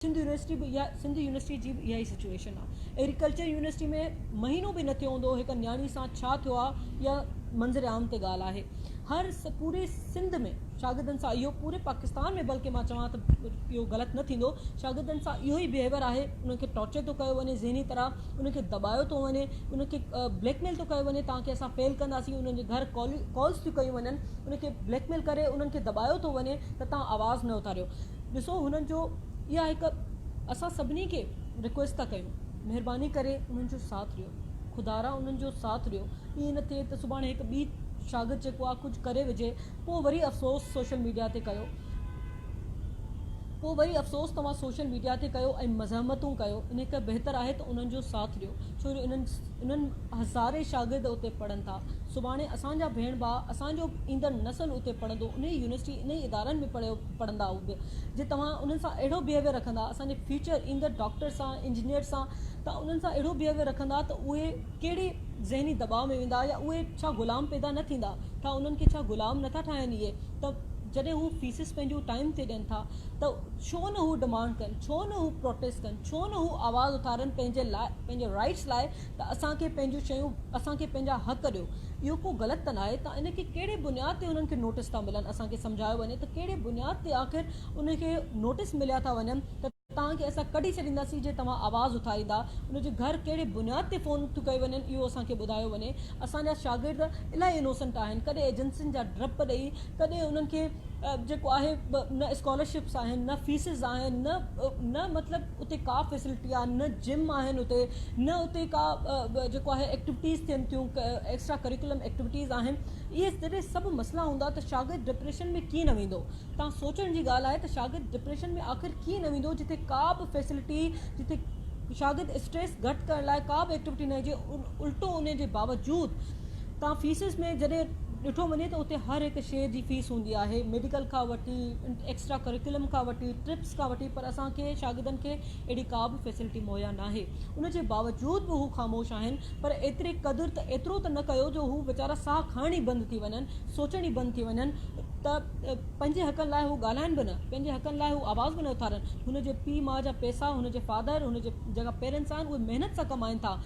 Sindh university जी इहा ई situation आहे। Agriculture university में महीनो बि न थियो हूंदो हिकु न्याणी सां छा थियो आहे या मंज़र आम ते ॻाल्हि आहे। हर पूरे सिंध में शागिर्दनि सां इहो, पूरे पाकिस्तान में बल्कि मां चवां त इहो ग़लति न थींदो, शागिर्दनि सां इहो ई बिहेवियर आहे। उनखे टॉर्चर थो कयो वञे ज़हनी तरह, उनखे दॿायो थो वञे, उनखे ब्लैकमेल थो कयो वञे, तव्हांखे असां फेल कंदासीं। उन्हनि जे घर कॉल्स थियूं कयूं वञनि, उनखे ब्लैकमेल करे उन्हनि खे दॿायो थो वञे त तव्हां आवाज़ु न उथारियो। ॾिसो हुननि जो इहा हिकु असां सभिनी खे रिक्वेस्ट था कयूं, महिरबानी करे उन्हनि जो साथ ॾियो, खुदारा उन्हनि जो साथ ॾियो। ईअं न थिए त सुभाणे हिकु ॿी शागिर्द जेको आहे कुझु करे विझे, पोइ वरी अफ़सोस सोशल मीडिया ते कयो, पोइ वरी अफ़सोस तव्हां सोशल मीडिया ते कयो ऐं मज़म्मतूं कयो। इन खां बहितर आहे त उन्हनि जो साथ ॾियो, छो जो इन्हनि हज़ारे शागिर्द उते पढ़नि था। सुभाणे असांजा भेण भाउ, असांजो ईंदड़ नसल उते पढ़ंदो, उन ई यूनिवर्सिटी इन ई इदारनि में पढ़ंदा। उहे जे तव्हां उन्हनि सां अहिड़ो बिहेवियर रखंदा, असांजे फ्यूचर ईंदड़ डॉक्टर सां, इंजीनियर सां तव्हां उन्हनि सां अहिड़ो बिहेवियर रखंदा त उहे कहिड़े ज़हनी दबाव में वेंदा, या उहे छा ग़ुलाम पैदा न थींदा? तव्हां उन्हनि खे छा ग़ुलाम नथा ठाहिनि? इहे त जॾहिं हू फीसिस पंहिंजो टाइम ते ॾियनि था त छो न हू डिमांड कनि, छो न हू प्रोटेस्ट कनि, छो न हू आवाज़ु उथारनि पंहिंजे लाइ, पंहिंजे राइट्स लाइ, त असांखे पंहिंजूं शयूं, असांखे पंहिंजा हक़ ॾियो। इहो को ग़लति त न आहे। त इनखे कहिड़े बुनियाद ते उन्हनि खे नोटिस था मिलनि, असांखे सम्झायो वञे त कहिड़े बुनियाद ते आख़िर उनखे नोटिस मिलिया था वञनि त तव्हांखे असां कढी छॾींदासीं जे तव्हां आवाज़ु उथारींदा। उनजे घर कहिड़े बुनियाद ते फ़ोन थियूं कयूं वञनि, इहो असांखे ॿुधायो वञे। असांजा शागिर्द इलाही इनोसेंट आहिनि, कॾहिं एजेंसियुनि जा डप ॾेई, कॾहिं उन्हनि खे जेको आहे न स्कॉलरशिप्स आहिनि, न फीसिस आहिनि, न मतिलबु उते का फैसिलिटी आहे, न जिम आहिनि उते, न उते का जेको आहे एक्टिविटीज़ थियनि थियूं, एक्स्ट्रा करिकुलम एक्टिविटीज़ आहिनि। इहे जॾहिं सभु मसइला हूंदा त शागिर्द डिप्रेशन में कीअं न वेंदो? तव्हां सोचण जी ॻाल्हि आहे त शागिर्द डिप्रेशन में आख़िर कीअं न वेंदो, जिते का बि फैसिलिटी, जिते शागिर्द स्ट्रेस घटि करण लाइ का बि एक्टिविटी न हुजे। उल्टो उन जे बावजूदि तव्हां फीसिस में जॾहिं ॾिठो वञे त उते हर हिकु शइ जी फीस हूंदी आहे, मेडिकल खां वठी, एक्स्ट्रा करिकुलम खां वठी, ट्रिप्स खां वठी, पर असांखे शागिर्दनि खे अहिड़ी का बि फैसिलिटी मुहैया न आहे। उनजे बावजूदि बि हू ख़ामोश आहिनि, पर एतिरे क़दुरु त एतिरो त न कयो जो हू वीचारा साह खणण ई बंदि थी वञनि, सोचण ई बंदि थी वञनि, त पंहिंजे हक़नि लाइ हू ॻाल्हाइनि बि न, पंहिंजे हक़नि लाइ हू आवाज़ बि न उथारनि। हुनजे पीउ माउ जा पैसा, हुनजे फादर, हुनजे जेका पेरेंट्स आहिनि, उहे महिनत सां कमाइनि था।